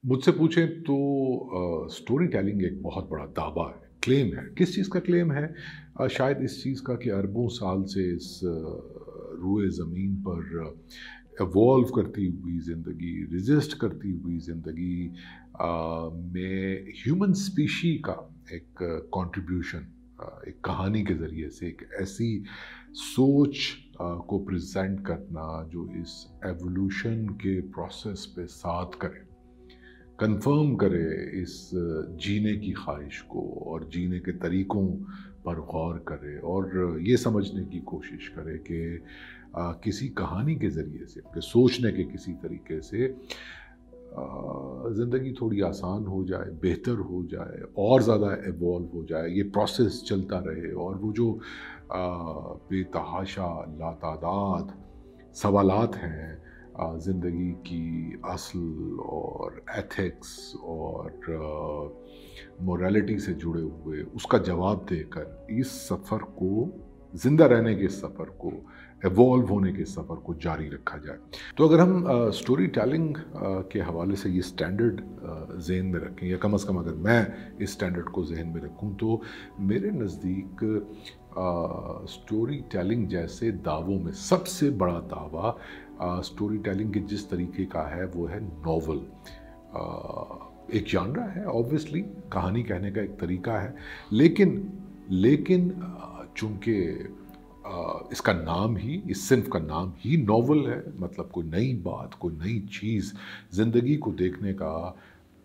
मुझसे पूछें तो स्टोरी टेलिंग एक बहुत बड़ा दावा है, क्लेम है। किस चीज़ का क्लेम है? शायद इस चीज़ का कि अरबों साल से इस रूए ज़मीन पर इवॉल्व करती हुई ज़िंदगी, रेज़िस्ट करती हुई ज़िंदगी में ह्यूमन स्पीशी का एक कंट्रीब्यूशन, एक कहानी के ज़रिए से एक ऐसी सोच को प्रेज़ेंट करना जो इस एवोल्यूशन के प्रोसेस पे साथ करे, कंफर्म करे इस जीने की ख्वाहिश को और जीने के तरीक़ों पर गौर करे और ये समझने की कोशिश करे कि किसी कहानी के ज़रिए से, कि सोचने के किसी तरीके से ज़िंदगी थोड़ी आसान हो जाए, बेहतर हो जाए, और ज़्यादा इवॉल्व हो जाए, ये प्रोसेस चलता रहे और वो जो बेतहाशा लातादाद सवालात हैं ज़िंदगी की असल और एथिक्स और मोरालिटी से जुड़े हुए, उसका जवाब देकर इस सफ़र को, ज़िंदा रहने के सफ़र को, इवॉल्व होने के सफ़र को जारी रखा जाए। तो अगर हम स्टोरी टेलिंग के हवाले से ये स्टैंडर्ड ज़हन में रखें, या कम से कम अगर मैं इस स्टैंडर्ड को ज़हन में रखूं, तो मेरे नज़दीक स्टोरी टेलिंग जैसे दावों में सबसे बड़ा दावा स्टोरी टेलिंग के जिस तरीके का है वो है नॉवल। एक जानरा है, ऑब्वियसली कहानी कहने का एक तरीका है, लेकिन लेकिन चूँकि इसका नाम ही, इस सिन्फ का नाम ही नॉवल है, मतलब कोई नई बात, कोई नई चीज़, ज़िंदगी को देखने का,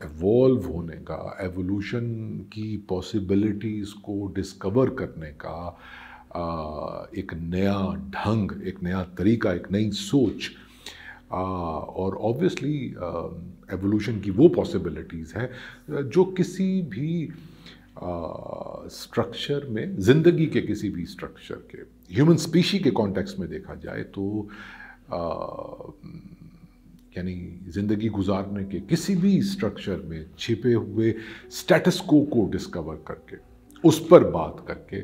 इवॉल्व होने का, एवोल्यूशन की पॉसिबिलिटीज़ को डिस्कवर करने का एक नया ढंग, एक नया तरीका, एक नई सोच, और ऑब्वियसली एवोल्यूशन की वो पॉसिबिलिटीज़ हैं जो किसी भी स्ट्रक्चर में, ज़िंदगी के किसी भी स्ट्रक्चर के, ह्यूमन स्पीशी के कॉन्टेक्स्ट में देखा जाए तो यानी ज़िंदगी गुजारने के किसी भी स्ट्रक्चर में छिपे हुए स्टेटस को डिस्कवर करके, उस पर बात करके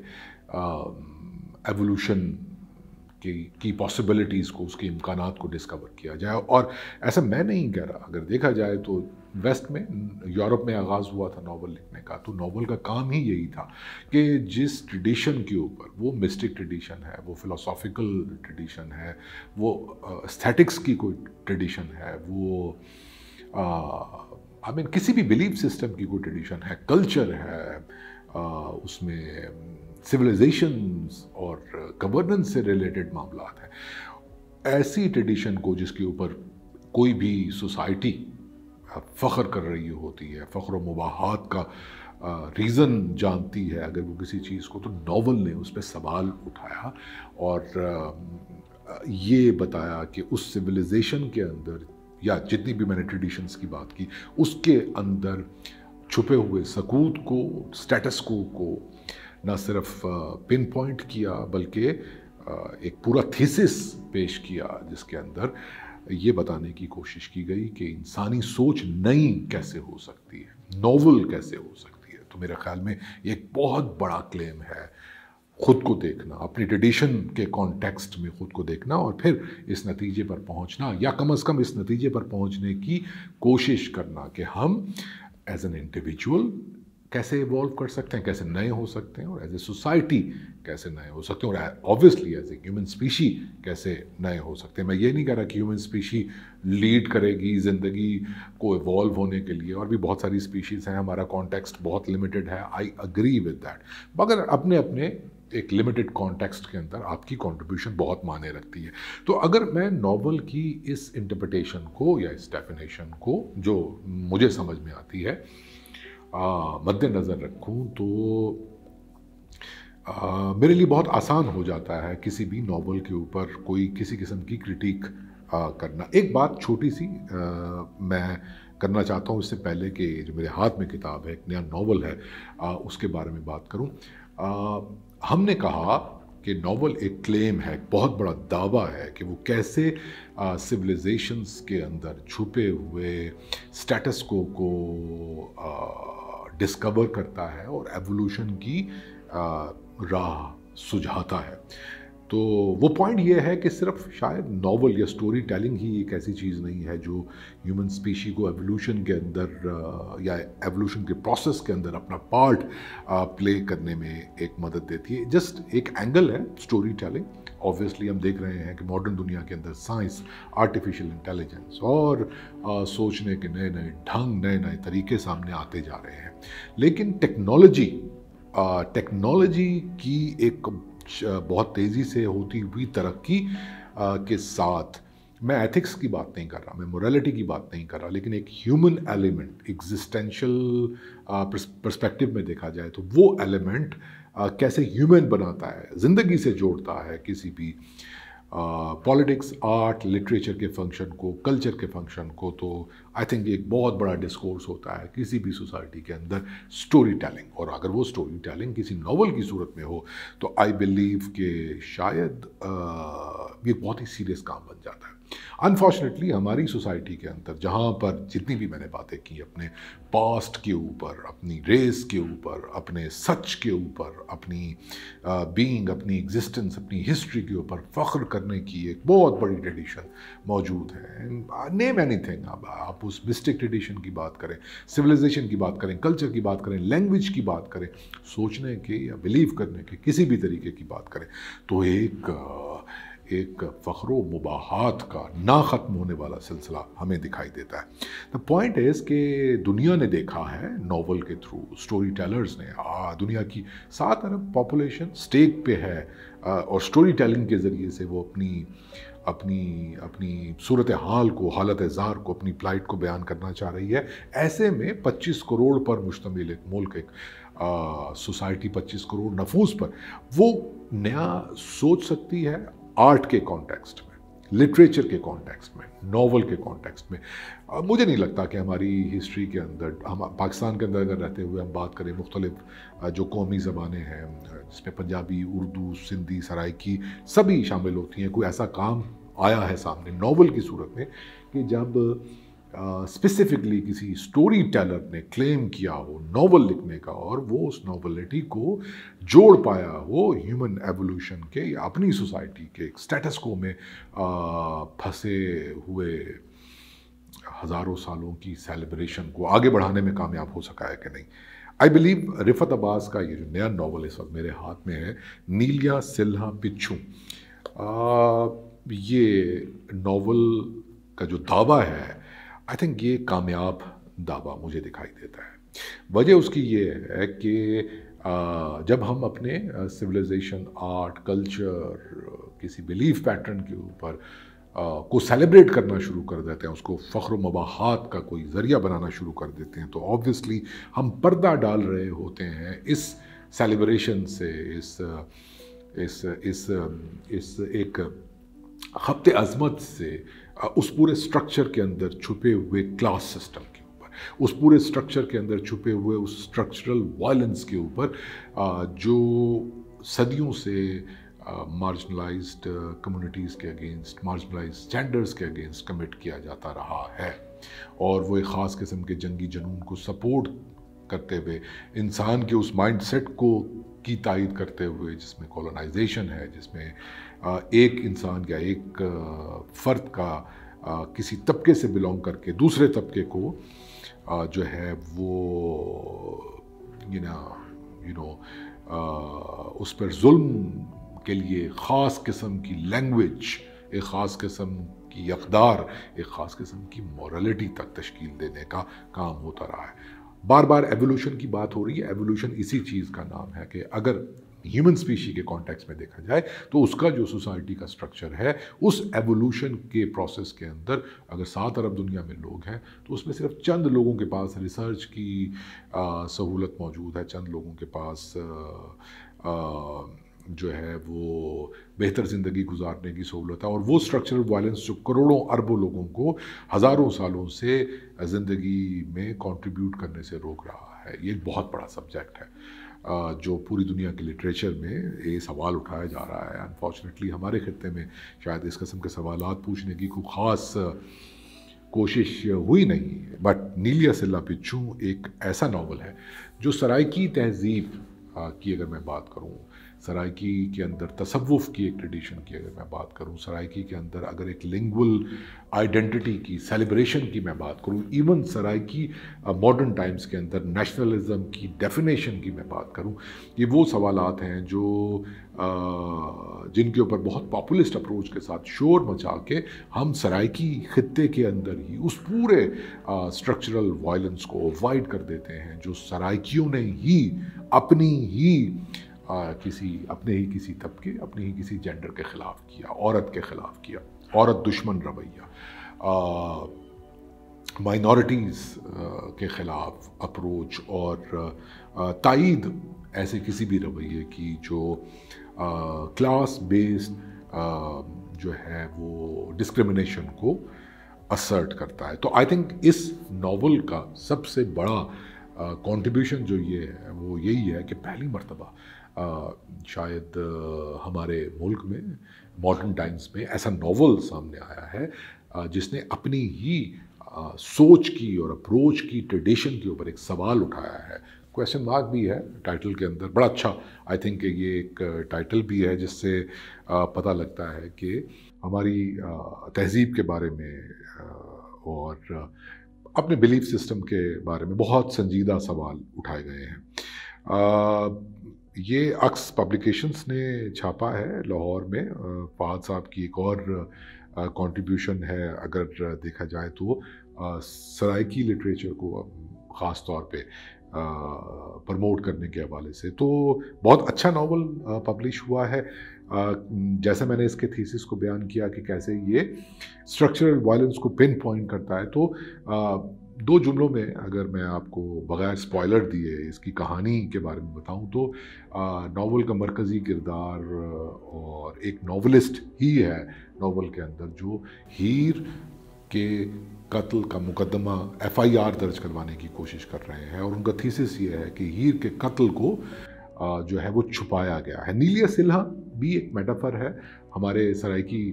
एवोल्यूशन की पॉसिबिलिटीज़ को, उसके इम्कानात को डिस्कवर किया जाए। और ऐसा मैं नहीं कह रहा, अगर देखा जाए तो वेस्ट में, यूरोप में आगाज़ हुआ था नॉवल लिखने का, तो नॉवल का काम ही यही था कि जिस ट्रेडिशन के ऊपर, वो मिस्टिक ट्रेडिशन है, वो फ़िलोसॉफ़िकल ट्रेडिशन है, वो एस्थेटिक्स की कोई ट्रेडिशन है, वो आई मीन किसी भी बिलीफ सिस्टम की कोई ट्रेडिशन है, कल्चर है, उसमें सिविलाइजेशंस और गवर्नेंस से रिलेटेड मामलात हैं, ऐसी ट्रेडिशन को जिसके ऊपर कोई भी सोसाइटी फ़ख्र कर रही होती है, फ़ख्र व मुबाहात का रीज़न जानती है अगर वो किसी चीज़ को, तो नॉवल ने उस पर सवाल उठाया और ये बताया कि उस सिविलाइजेशन के अंदर, या जितनी भी मैंने ट्रेडिशंस की बात की, उसके अंदर छुपे हुए सकूत को, स्टेटस को ना सिर्फ पिन पॉइंट किया, बल्कि एक पूरा थीसिस पेश किया जिसके अंदर ये बताने की कोशिश की गई कि इंसानी सोच नई कैसे हो सकती है, नॉवल कैसे हो सकती है। तो मेरे ख्याल में ये एक बहुत बड़ा क्लेम है, ख़ुद को देखना, अपनी ट्रेडिशन के कॉन्टेक्स्ट में ख़ुद को देखना और फिर इस नतीजे पर पहुंचना, या कम से कम इस नतीजे पर पहुंचने की कोशिश करना कि हम एज एन इंडिविजुअल कैसे इवॉल्व कर सकते हैं, कैसे नए हो सकते हैं, और एज ए सोसाइटी कैसे नए हो सकते हैं, और obviously as a human species कैसे नए हो सकते हैं। मैं ये नहीं कह रहा कि ह्यूमन स्पीशी लीड करेगी ज़िंदगी को इवॉल्व होने के लिए, और भी बहुत सारी स्पीशीज़ हैं, हमारा कॉन्टेक्स्ट बहुत लिमिटेड है, आई अग्री विद दैट, मगर अपने अपने एक लिमिटेड कॉन्टेक्स्ट के अंदर आपकी कंट्रीब्यूशन बहुत मायने रखती है। तो अगर मैं नॉवल की इस इंटरप्रिटेशन को, या इस डेफिनेशन को जो मुझे समझ में आती है, मद्देनज़र रखूं, तो मेरे लिए बहुत आसान हो जाता है किसी भी नॉवल के ऊपर कोई किसी किस्म की क्रिटिक करना। एक बात छोटी सी मैं करना चाहता हूँ इससे पहले कि जो मेरे हाथ में किताब है, एक नया नॉवल है, उसके बारे में बात करूँ। हमने कहा कि नॉवल एक क्लेम है, बहुत बड़ा दावा है कि वो कैसे सिविलाइजेशंस के अंदर छुपे हुए स्टेटस को डिस्कवर करता है और एवोल्यूशन की राह सुझाता है। तो वो पॉइंट ये है कि सिर्फ शायद नॉवल या स्टोरी टेलिंग ही एक ऐसी चीज़ नहीं है जो ह्यूमन स्पीशी को एवोल्यूशन के अंदर या एवोल्यूशन के प्रोसेस के अंदर अपना पार्ट प्ले करने में एक मदद देती है। जस्ट एक एंगल है स्टोरी टेलिंग। ऑब्वियसली हम देख रहे हैं कि मॉडर्न दुनिया के अंदर साइंस, आर्टिफिशियल इंटेलिजेंस और सोचने के नए नए ढंग, नए नए तरीके सामने आते जा रहे हैं। लेकिन टेक्नोलॉजी की एक बहुत तेज़ी से होती हुई तरक्की के साथ, मैं एथिक्स की बात नहीं कर रहा, मैं मोरालिटी की बात नहीं कर रहा, लेकिन एक ह्यूमन एलिमेंट एग्जिस्टेंशियल पर्सपेक्टिव में देखा जाए तो वो एलिमेंट कैसे ह्यूमन बनाता है, ज़िंदगी से जोड़ता है किसी भी पॉलिटिक्स, आर्ट, लिटरेचर के फंक्शन को, कल्चर के फंक्शन को। तो आई थिंक एक बहुत बड़ा डिस्कोर्स होता है किसी भी सोसाइटी के अंदर स्टोरी टेलिंग, और अगर वो स्टोरी टेलिंग किसी नॉवल की सूरत में हो तो आई बिलीव कि शायद ये बहुत ही सीरियस काम बन जाता है। अनफॉर्चुनेटली हमारी सोसाइटी के अंदर जहाँ पर जितनी भी मैंने बातें की अपने पास्ट के ऊपर, अपनी रेस के ऊपर, अपने सच के ऊपर, अपनी बीइंग, अपनी एग्जिस्टेंस, अपनी हिस्ट्री के ऊपर फ़ख्र करने की एक बहुत बड़ी ट्रेडिशन मौजूद है। नेम एनीथिंग, आप उस मिस्टिक ट्रेडिशन की बात करें, सिविलाइजेशन की बात करें, कल्चर की बात करें, लैंग्वेज की बात करें, सोचने के या बिलीव करने के किसी भी तरीके की बात करें, तो एक फ़ख्र व मुबाहात का ना ख़त्म होने वाला सिलसिला हमें दिखाई देता है। द पॉइंट इज़ कि दुनिया ने देखा है नॉवल के थ्रू, स्टोरी टेलर्स ने, दुनिया की 7 अरब पॉपुलेशन स्टेक पे है और स्टोरी टेलिंग के ज़रिए से वो अपनी सूरत हाल को, हालत ज़ार को, अपनी प्लाइट को बयान करना चाह रही है। ऐसे में 25 करोड़ पर मुश्तमिल एक मुल्क, एक सोसाइटी 25 करोड़ नफूस पर वो नया सोच सकती है आर्ट के कॉन्टेक्स्ट में, लिटरेचर के कॉन्टेक्स्ट में, नॉवल के कॉन्टेक्स्ट में। मुझे नहीं लगता कि हमारी हिस्ट्री के अंदर, हम पाकिस्तान के अंदर अगर रहते हुए हम बात करें, मुख्तलिफ जो कौमी ज़बानें हैं जिसमें पंजाबी, उर्दू, सिंधी, सराइकी सभी शामिल होती हैं, कोई ऐसा काम आया है सामने नॉवल की सूरत में कि जब स्पेसिफिकली किसी स्टोरी टेलर ने क्लेम किया हो नॉवल लिखने का और वो उस नॉवलिटी को जोड़ पाया हो ह्यूमन एवोल्यूशन के या अपनी सोसाइटी के स्टेटस को में फंसे हुए हज़ारों सालों की सेलिब्रेशन को आगे बढ़ाने में कामयाब हो सका है कि नहीं। आई बिलीव रिफत अब्बास का ये जो नया नॉवल इस वक्त मेरे हाथ में है, नीलिया सिल्हा पिच्छू, ये नॉवल का जो दावा है, आई थिंक ये कामयाब दावा मुझे दिखाई देता है। वजह उसकी ये है कि जब हम अपने सिविलाइजेशन, आर्ट, कल्चर, किसी बिलीफ पैटर्न के ऊपर को सेलिब्रेट करना शुरू कर देते हैं, उसको फ़ख्र मबाहात का कोई ज़रिया बनाना शुरू कर देते हैं, तो ऑब्वियसली हम पर्दा डाल रहे होते हैं इस सेलिब्रेशन से, इस एक ख़ब्त अज़मत से, उस पूरे स्ट्रक्चर के अंदर छुपे हुए क्लास सिस्टम के ऊपर, उस पूरे स्ट्रक्चर के अंदर छुपे हुए उस स्ट्रक्चरल वायलेंस के ऊपर जो सदियों से मार्जिनलाइज्ड कम्युनिटीज़ के अगेंस्ट, मार्जिनलाइज्ड जेंडर्स के अगेंस्ट कमिट किया जाता रहा है। और वो एक ख़ास किस्म के जंगी जुनून को सपोर्ट करते हुए, इंसान के उस माइंड सेट को की तायद करते हुए जिसमें कॉलोनाइजेशन है, जिसमें एक इंसान या एक फ़र्द का किसी तबके से बिलोंग करके दूसरे तबके को जो है वो उस पर जुल्म के लिए ख़ास किस्म की लैंग्वेज, एक ख़ास किस्म की अक़दार, एक ख़ास किस्म की मॉरलिटी तक तश्कील देने का काम होता रहा है। बार बार एवोल्यूशन की बात हो रही है। एवोल्यूशन इसी चीज़ का नाम है कि अगर ह्यूमन स्पीशी के कॉन्टेक्स्ट में देखा जाए तो उसका जो सोसाइटी का स्ट्रक्चर है, उस एवोल्यूशन के प्रोसेस के अंदर अगर 7 अरब दुनिया में लोग हैं तो उसमें सिर्फ चंद लोगों के पास रिसर्च की सहूलत मौजूद है, चंद लोगों के पास जो है वो बेहतर ज़िंदगी गुजारने की सहूलत है, और वो स्ट्रक्चरल वायलेंस जो करोड़ों अरबों लोगों को हज़ारों सालों से ज़िंदगी में कंट्रीब्यूट करने से रोक रहा है। ये बहुत बड़ा सब्जेक्ट है जो पूरी दुनिया के लिटरेचर में ये सवाल उठाया जा रहा है। अनफॉर्चुनेटली हमारे खित्ते में शायद इस किस्म के सवालात पूछने की कोई ख़ास कोशिश हुई नहीं है। बट नीलिया सिल्हा पिच्छू एक ऐसा नावल है जो सराइकी तहज़ीब की अगर मैं बात करूँ, सराइकी के अंदर तसव्वुफ़ की एक ट्रेडिशन की अगर मैं बात करूँ, सराइकी के अंदर अगर एक लिंगुअल आइडेंटिटी की सेलिब्रेशन की मैं बात करूँ, इवन सराइकी मॉडर्न टाइम्स के अंदर नेशनलिज्म की डेफिनेशन की मैं बात करूँ, ये वो सवालात हैं जो जिनके ऊपर बहुत पॉपुलिस्ट अप्रोच के साथ शोर मचा के हम सराइकी खित्ते के अंदर ही उस पूरे स्ट्रक्चरल वायलेंस को अवॉइड कर देते हैं जो सराइकियों ने ही अपनी ही अपने ही किसी तबके, अपने ही किसी जेंडर के ख़िलाफ़ किया, औरत के ख़िलाफ़ किया, औरत दुश्मन रवैया, माइनॉरिटीज़ के ख़िलाफ़ अप्रोच और तायीद ऐसे किसी भी रवैये की जो क्लास बेस्ड जो है वो डिस्क्रिमिनेशन को असर्ट करता है। तो आई थिंक इस नॉवल का सबसे बड़ा कंट्रीब्यूशन जो ये है वो यही है कि पहली मर्तबा शायद हमारे मुल्क में मॉडर्न टाइम्स में ऐसा नॉवल सामने आया है जिसने अपनी ही सोच की और अप्रोच की ट्रेडिशन के ऊपर एक सवाल उठाया है। क्वेश्चन मार्क भी है टाइटल के अंदर, बड़ा अच्छा आई थिंक ये एक टाइटल भी है जिससे पता लगता है कि हमारी तहज़ीब के बारे में और अपने बिलीफ सिस्टम के बारे में बहुत संजीदा सवाल उठाए गए हैं। ये अक्स पब्लिकेशंस ने छापा है लाहौर में। फहद साहब की एक और कंट्रीब्यूशन है अगर देखा जाए तो सराइकी लिटरेचर को ख़ास तौर पे प्रमोट करने के हवाले से। तो बहुत अच्छा नावल पब्लिश हुआ है। जैसे मैंने इसके थीसिस को बयान किया कि कैसे ये स्ट्रक्चरल वायलेंस को पिन पॉइंट करता है, तो दो जुमलों में अगर मैं आपको बग़ैर स्पॉइलर दिए इसकी कहानी के बारे में बताऊं तो नावल का मरकज़ी किरदार और एक नॉवलिस्ट ही है नावल के अंदर जो हीर के कत्ल का मुकदमा FIR दर्ज करवाने की कोशिश कर रहे हैं और उनका थीसिस ये है कि हीर के कत्ल को जो है वो छुपाया गया है। नीलिया सिल्हा भी एक मेटाफर है हमारे सराइकी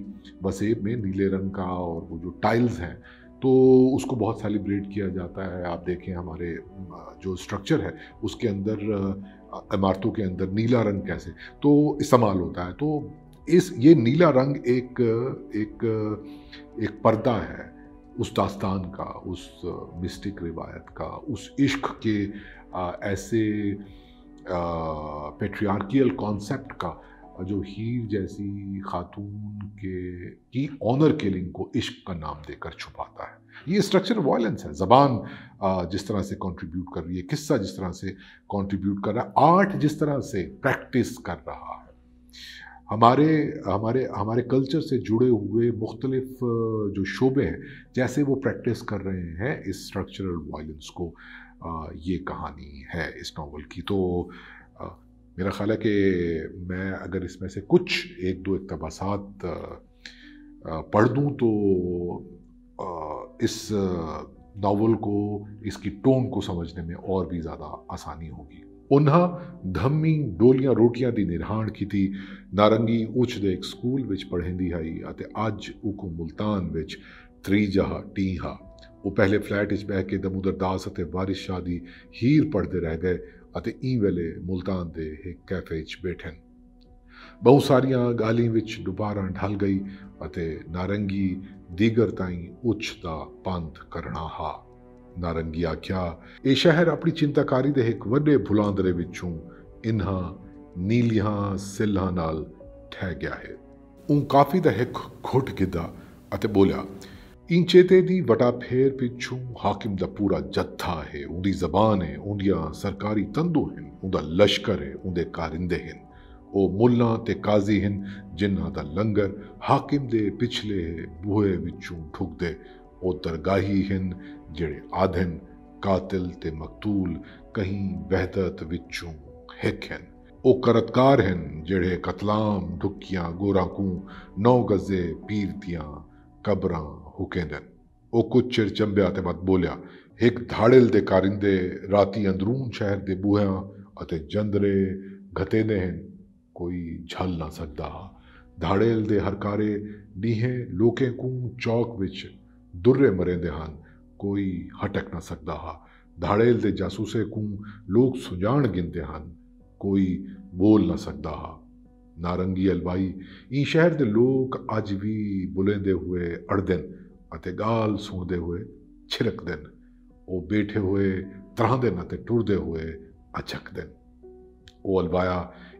वसेब में, नीले रंग का, और वो जो टाइल्स हैं तो उसको बहुत सेलिब्रेट किया जाता है। आप देखें हमारे जो स्ट्रक्चर है उसके अंदर इमारतों के अंदर नीला रंग कैसे तो इस्तेमाल होता है। तो ये नीला रंग एक पर्दा है उस दास्तान का, उस मिस्टिक रिवायत का, उस इश्क के ऐसे पेट्रियार्कियल कॉन्सेप्ट का जो हीर जैसी खातून की ऑनर किलिंग को इश्क का नाम देकर छुपाता है। ये स्ट्रक्चर वायलेंस है। ज़बान जिस तरह से कंट्रीब्यूट कर रही है, किस्सा जिस तरह से कंट्रीब्यूट कर रहा है, आर्ट जिस तरह से प्रैक्टिस कर रहा है, हमारे कल्चर से जुड़े हुए मुख्तलिफ जो शोबे हैं जैसे वो प्रैक्टिस कर रहे हैं इस स्ट्रक्चरल वायलेंस को, ये कहानी है इस नावल की। तो मेरा ख्याल है कि मैं अगर इसमें से कुछ एक दो इक़्तिबासात पढ़ दूँ तो इस नावल को, इसकी टोन को समझने में और भी ज़्यादा आसानी होगी। उन्हा धम्मी डोलियां रोटियां दी निर्हाण की थी नारंगी उच दे एक स्कूल विच पढ़ेंदी आई अते अज उको मुल्तान विच त्रीजा टीहा। वो पहले फ्लैट इच बह के दमूदर दास अते वारिस शाह दी हीर पढ़ते रह गए अते ई वेले मुल्तान दे एक कैफे च बैठन। बहुत सारियां गाली विच दुबारा ढल गई अते नारंगी दीगर ताई उच दा पंथ करना हा। नारंगी आख्या ये शहर अपनी चिंताकारी दे एक वड्डे भुलांदरे विचों इन्हां नीलियां सिल्हां नाल ठह गया है। ऊं काफी दा एक घुट गिदा अते बोलिया इन चेते दी वटा फेर पिछों हाकिम दा पूरा जत्था है, उंदी जबान है, उंदियां सरकारी तंदू हैं, उंदा लश्कर है, उंदे कारिंदे हैं, ओ मुल्ला ते काजी हैं जिन्हां दा लंगर हाकिम दे पिछले बूहे विचों ठुकदे, ओ दरगाही हैं जेड़े आधन कातिल ते मकतूल कहीं वहदत विचों हिक हैं, ओ करतकार हैं जेड़े कतलाम ढुकियां गोराकूं 9 गजे पीर दियां कबरां हुकेंदन। ओ कुछ चिर चंबिया ते मत बोलिया एक धाड़िल दे कारिंदे राती अंदरून शहर दे बूहियां अते जंदरे घतेंदे हैं, कोई झल ना सकदा। धाड़ेल दे हरकारे डीहें लोकें कूं चौक विच दुर्रे मरेंदे हन, कोई हटक ना सकदा हा। धाड़ेल दे जासूसे कूं लोग सुजान गिनते हन, कोई बोल ना सकदा हा। नारंगी हलवाई ई शहर दे लोग अज भी बुलेंदे हुए अड़दन अते गाल सुनदे हुए छिरकदन। ओ बैठे हुए त्रांदन अते टुरदे हुए अचकदन। ओ अलवाया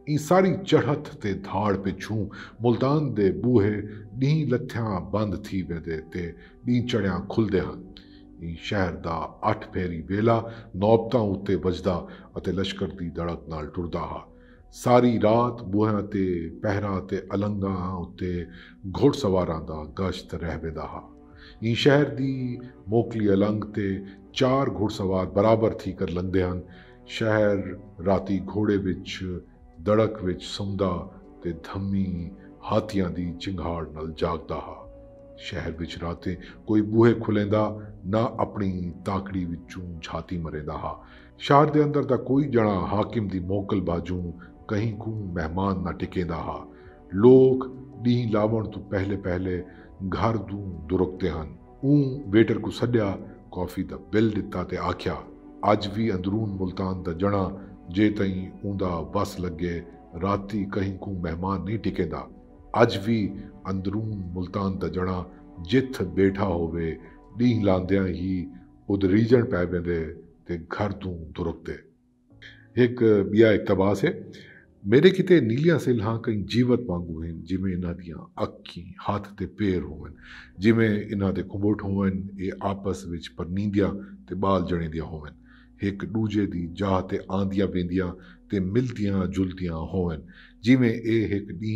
ई सारी चढ़त ते धाड़ पिछू मुल्तान दे बूहे नी लथ्यां बंद थी वेंदे ते नी चढ़ियां खुलदे हन। ई शहर दा 8 फेरी वेला नौबतां उत्ते वजदा अते लश्कर दी धड़क नाल टुरदा हा। सारी रात बूहियां ते पहरा ते अलंगां उत्ते घुड़सवारां दा गश्त रहवेंदा हा। ई शहर दी मोकली अलंग ते 4 घुड़सवार बराबर थी कर लंघदे हन। शहर राती घोड़े विच दड़क विच सुमदा ते धम्मी हाथियां दी चिंगाड़ नाल जागदा हा। शहर विच रातें कोई बूहे खुलेंदा ना अपनी ताकड़ी विचों झाती मरेंदा हा। शहर दे अंदर दा कोई जणा हाकिम दी मोकल बाजू कहीं को मेहमान ना टिकेंदा हा। लोग डी लावण तो पहले पहले घर दूं दुरुकते हन। वेटर को सद्या कॉफी दा बिल दिता ते आख्या अज भी अंदरून मुल्तान दा जणा जे तई ऊंदा बस लगे राती कहीं को मेहमान नहीं टिकेंदा। अज भी अंदरून मुल्तान दा जणा जिथ बैठा होवे डी लांदियां ही उद रीजन पै वेंदे ते घर तू दुरुकते। एक बिया इकतबास है मेरे किते नीलियां सिल्हां कई जीवत वांगू हैं जिमें इन्हां दियां अखी हाथ ते पैर होवन जिमें इन्हां दे कुंबट होवन ये आपस विच परनींदियां ते बाल जणेंदियां होवन एक दूजे दी जाह ते आंदियां वेंदियां ते मिलदियां जुलदियां होवन जिमें ए एक डी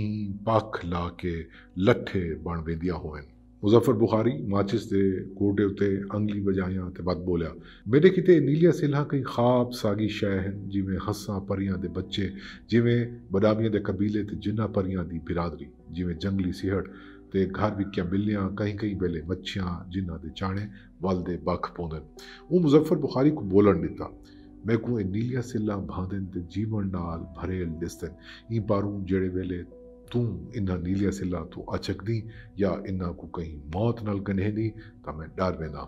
पख ला के लठे बन वेंदियां होवन। मुजफ्फर बुखारी माचिस दे कोटे उत्ते अंगली बजाइयां ते बद बोलिया मेरे किते नीलियां सिल्हां कई ख्वाब सागी शै हैं जिमें हस्सां परियां दे बच्चे जिमें बदामियां दे कबीले ते जिन्ना परियां दी बिरादरी जिमें जंगली सिहड़ ते घर विक्या बिल्लियां कहीं कहीं वेले मच्छियां जिन्ना दे चाणे वल दे बख पौंदन। वो मुजफ्फर बुखारी को बोलन दिता मैं को ए नीलियां सिल्हां भांदन ते जीवन नाल भरेल दिसदन ई पारूं जेड़े वेले तू इन्हां नीलियां सिल्हां तू अचकदी या इन्हां को कहीं मौत नाल गनेंदी तां मैं डर वेंदा।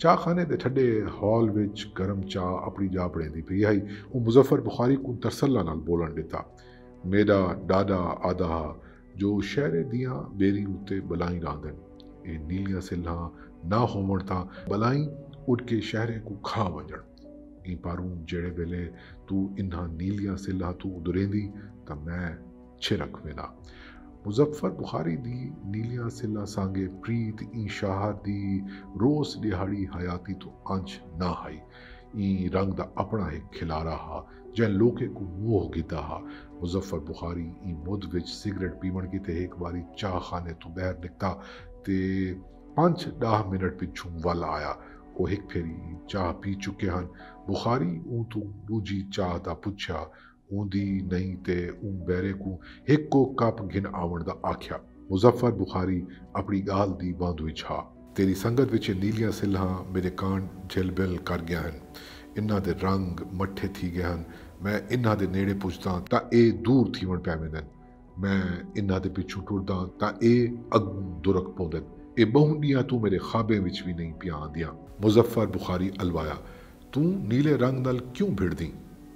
चाह खाने दे ठड्डे हॉल विच गरम चाह अपनी जा पड़ेंदी पई आई। वो मुजफ्फर बुखारी को तरसला नाल बोलन दिता मेरा डाडा आदा जो शहरे दियां बेरी उत्ते बलाई रांदन ए नीलियां सिल्हां ना होवण तां बलाई उड़ के शहरे को खा वंजण। ई पारूं जेड़े वेले तू इन्हां नीलियां सिल्हां तू उदरेंदी तां मैं छिरक वेंदा। मुजफ्फर बुखारी दी नीलियां सिल्हां सांगे प्रीत ई शाहर दी रोज दिहाड़ी हयाती तो अंज ना आई। ई रंग दा अपना एक खिलारा हा जै लोके को मोह गिता हा। मुजफ्फर बुखारी ई मुद विच सिगरेट पीवण की ते एक बारी चाह खाने तो बहर निकता ते 5-10 मिनट पिछू वल आया। वो एक फेरी चाह पी चुके हन। बुखारी ऊ तू दूजी चाह दा पुछया ऊंदी नहीं ते बैरे को एक को कप घिन आवण दा आख्या। मुजफ्फर बुखारी अपनी गाल दी बांध विच हा तेरी संगत विच नीलियां सिल्हां मेरे कान झिलबिल कर गया हन इन्हां दे रंग मट्ठे थी गए हन मैं इन्हां दे नेड़े पुछदा तां ए दूर थीवण पै वेंदन मैं इन्हां दे पिछू टुरदा तां ए अगू दुरक पौंदन ए बहु ॾींहं तू मेरे ख्वाबे विच भी नहीं पिया आंदियां। मुजफ्फर बुखारी अलवाया तू नीले रंग नाल क्यों भिड़दी।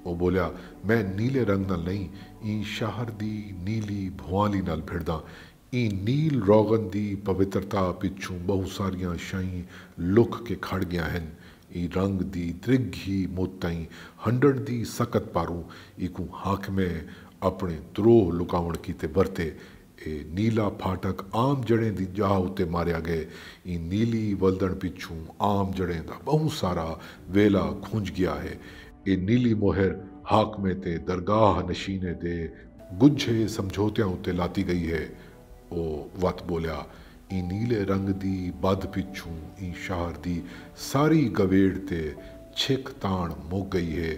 वो बोलिया मैं नीले रंग नाल नहीं ई शहर दी नीली भुआली नाल भिड़दा। ई नील रोगन दी पवित्रता पिछू बहु सारियां शाई लुक के खड़ गया हैं। ई रंग दी त्रिघी मोताई हंडण दी सकत पारू इकू हाकमे अपने द्रोह लुकावण कीते बरते। ए नीला फाटक आम जड़ें दी जाह उत्ते मारिया गए। ई नीली वलदण पिछू आम जड़ें दा बहु सारा वेला खुंज गया है। ए नीली मोहर हाकमे ते दरगाह नशीने दे गुझे समझौतियां उत्ते लाती गई है। ओ वत बोलिया ई नीले रंग दी बद पिछू ई शहर दी सारी गवेड़ ते छिक ताण मुक गई है।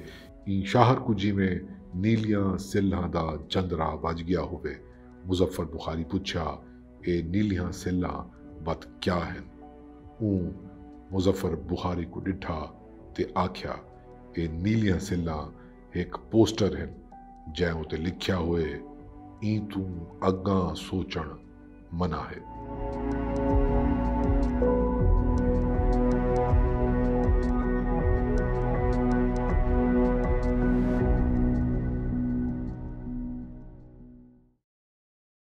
ई शहर को जिमें नीलियां सिल्हां दा चंदरा वज गया होवे। मुजफ्फर बुखारी पूछा ए नीलियां सिल्हां बत क्या हैं। मुजफ्फर बुखारी को डिठा ते आख्या ए नीलियां सिल्हां एक पोस्टर हैं जै उत्ते लिखिया होए ई तू अग्गां सोचण मना है।